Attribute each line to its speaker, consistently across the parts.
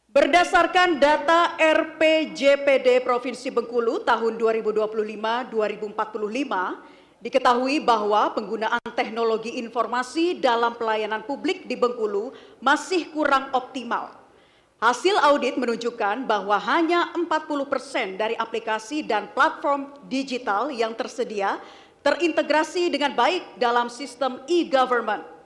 Speaker 1: Berdasarkan data RPJPD Provinsi Bengkulu tahun 2025-2045, diketahui bahwa penggunaan teknologi informasi dalam pelayanan publik di Bengkulu masih kurang optimal. Hasil audit menunjukkan bahwa hanya 40% dari aplikasi dan platform digital yang tersedia terintegrasi dengan baik dalam sistem e-government.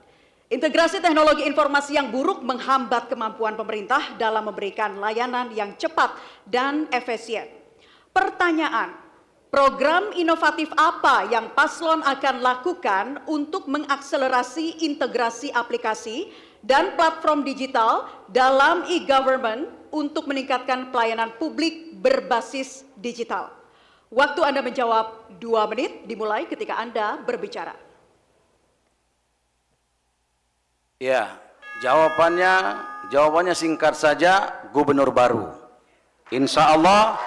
Speaker 1: Integrasi teknologi informasi yang buruk menghambat kemampuan pemerintah dalam memberikan layanan yang cepat dan efisien. Pertanyaan, program inovatif apa yang Paslon akan lakukan untuk mengakselerasi integrasi aplikasi dan platform digital dalam e-government untuk meningkatkan pelayanan publik berbasis digital? Waktu Anda menjawab 2 menit dimulai ketika Anda berbicara.
Speaker 2: Ya, jawabannya singkat saja, gubernur baru. Insya Allah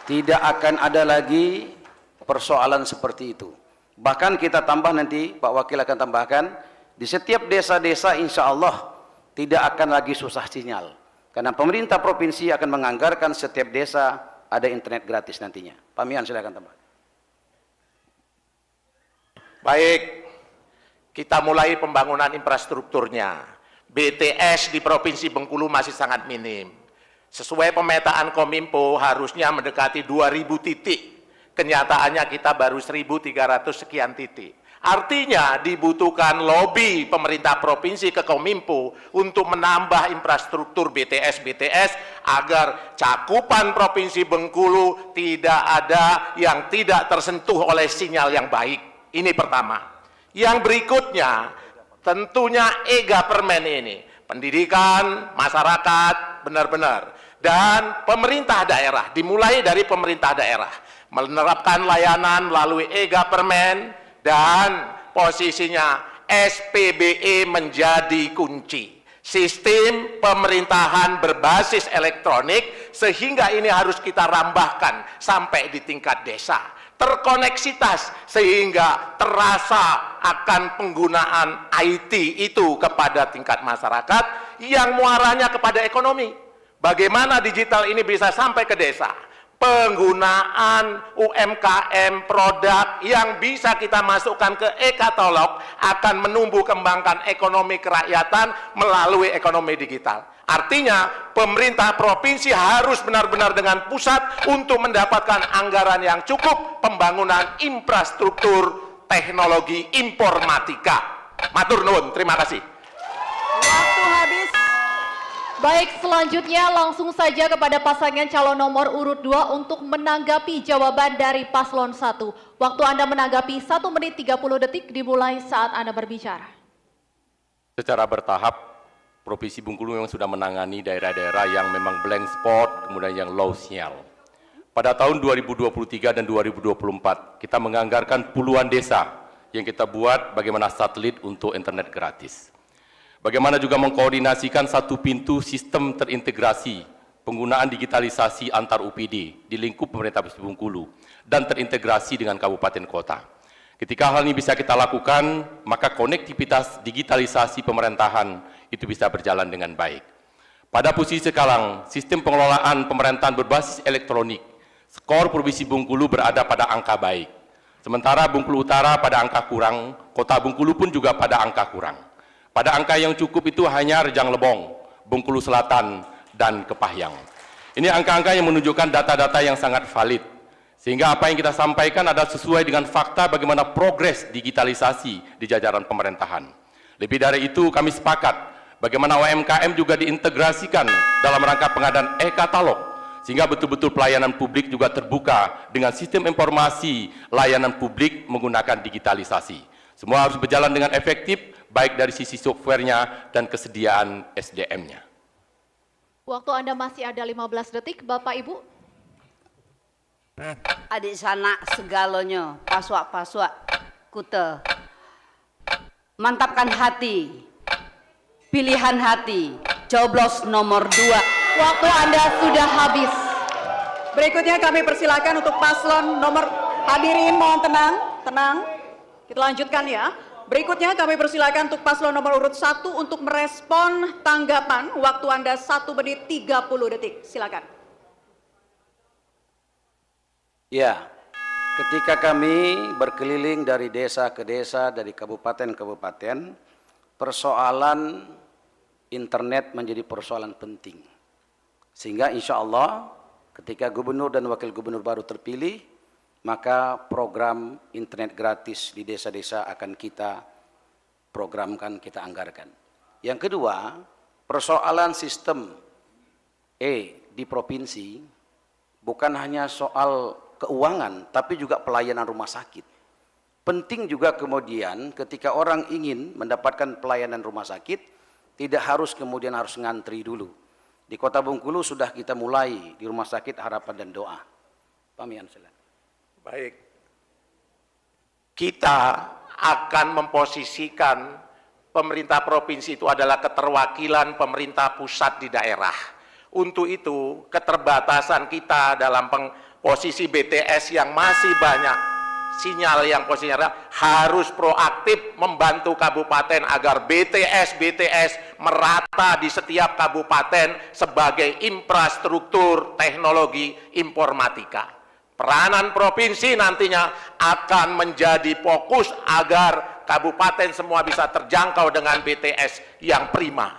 Speaker 2: tidak akan ada lagi persoalan seperti itu. Bahkan kita tambah nanti, Pak Wakil akan tambahkan, di setiap desa-desa insya Allah tidak akan lagi susah sinyal. Karena pemerintah provinsi akan menganggarkan setiap desa ada internet gratis nantinya. Pak Mian silakan tambah.
Speaker 3: Baik. Kita mulai pembangunan infrastrukturnya. BTS di Provinsi Bengkulu masih sangat minim. Sesuai pemetaan Kominfo harusnya mendekati 2.000 titik. Kenyataannya kita baru 1.300 sekian titik. Artinya dibutuhkan lobby pemerintah provinsi ke Kominfo untuk menambah infrastruktur BTS agar cakupan Provinsi Bengkulu tidak ada yang tidak tersentuh oleh sinyal yang baik. Ini pertama. Yang berikutnya tentunya e-government ini, pendidikan masyarakat benar-benar dan pemerintah daerah, dimulai dari pemerintah daerah menerapkan layanan melalui e-government dan posisinya SPBE menjadi kunci. Sistem pemerintahan berbasis elektronik sehingga ini harus kita rambahkan sampai di tingkat desa. Terkoneksitas sehingga terasa akan penggunaan IT itu kepada tingkat masyarakat yang muaranya kepada ekonomi. Bagaimana digital ini bisa sampai ke desa? Penggunaan UMKM produk yang bisa kita masukkan ke e-katalog akan menumbuh kembangkan ekonomi kerakyatan melalui ekonomi digital. Artinya pemerintah provinsi harus benar-benar dengan pusat untuk mendapatkan anggaran yang cukup pembangunan infrastruktur teknologi informatika. Matur nuwun, terima kasih.
Speaker 1: Waktu habis.
Speaker 4: Baik, selanjutnya langsung saja kepada pasangan calon nomor urut 2 untuk menanggapi jawaban dari Paslon 1. Waktu Anda menanggapi 1 menit 30 detik dimulai saat Anda berbicara.
Speaker 5: Secara bertahap, Provinsi Bengkulu memang sudah menangani daerah-daerah yang memang blank spot, kemudian yang low sinyal. Pada tahun 2023 dan 2024, kita menganggarkan puluhan desa yang kita buat bagaimana satelit untuk internet gratis. Bagaimana juga mengkoordinasikan satu pintu sistem terintegrasi, penggunaan digitalisasi antar UPD di lingkup pemerintah Provinsi Bengkulu, dan terintegrasi dengan kabupaten kota. Ketika hal ini bisa kita lakukan, maka konektivitas digitalisasi pemerintahan itu bisa berjalan dengan baik. Pada posisi sekarang, sistem pengelolaan pemerintahan berbasis elektronik, skor Provinsi Bengkulu berada pada angka baik. Sementara Bengkulu Utara pada angka kurang, Kota Bengkulu pun juga pada angka kurang. Pada angka yang cukup itu hanya Rejang Lebong, Bengkulu Selatan, dan Kepahyang. Ini angka-angka yang menunjukkan data-data yang sangat valid. Sehingga apa yang kita sampaikan adalah sesuai dengan fakta bagaimana progres digitalisasi di jajaran pemerintahan. Lebih dari itu kami sepakat bagaimana UMKM juga diintegrasikan dalam rangka pengadaan e-katalog. Sehingga betul-betul pelayanan publik juga terbuka dengan sistem informasi layanan publik menggunakan digitalisasi. Semua harus berjalan dengan efektif, baik dari sisi softwarenya dan kesediaan SDM-nya.
Speaker 4: Waktu Anda masih ada 15 detik, Bapak Ibu.
Speaker 6: Adik sanak segalonyo, paswak-paswak kute. Mantapkan hati, pilihan hati, coblos nomor 2.
Speaker 4: Waktu Anda sudah habis.
Speaker 1: Berikutnya kami persilakan untuk paslon nomor hadirin mohon tenang. Kita lanjutkan ya. Berikutnya kami persilakan untuk paslon nomor urut 1 untuk merespon tanggapan. Waktu Anda 1 menit 30 detik. Silakan.
Speaker 2: Ya, ketika kami berkeliling dari desa ke desa, dari kabupaten ke kabupaten, persoalan internet menjadi persoalan penting. Sehingga insya Allah ketika gubernur dan wakil gubernur baru terpilih, maka program internet gratis di desa-desa akan kita programkan, kita anggarkan. Yang kedua, persoalan sistem di provinsi bukan hanya soal keuangan, tapi juga pelayanan rumah sakit. Penting juga kemudian ketika orang ingin mendapatkan pelayanan rumah sakit, tidak harus kemudian harus ngantri dulu. Di Kota Bengkulu sudah kita mulai di Rumah Sakit Harapan dan Doa. Pamian silakan.
Speaker 3: Baik, kita akan memposisikan pemerintah provinsi itu adalah keterwakilan pemerintah pusat di daerah. Untuk itu, keterbatasan kita dalam posisi BTS yang masih banyak sinyal yang posisinya harus proaktif membantu kabupaten agar BTS merata di setiap kabupaten sebagai infrastruktur teknologi informatika. Peranan provinsi nantinya akan menjadi fokus agar kabupaten semua bisa terjangkau dengan BTS yang prima.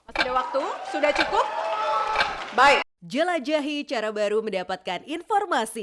Speaker 1: Masih ada waktu? Sudah cukup? Baik.
Speaker 7: Jelajahi cara baru mendapatkan informasi.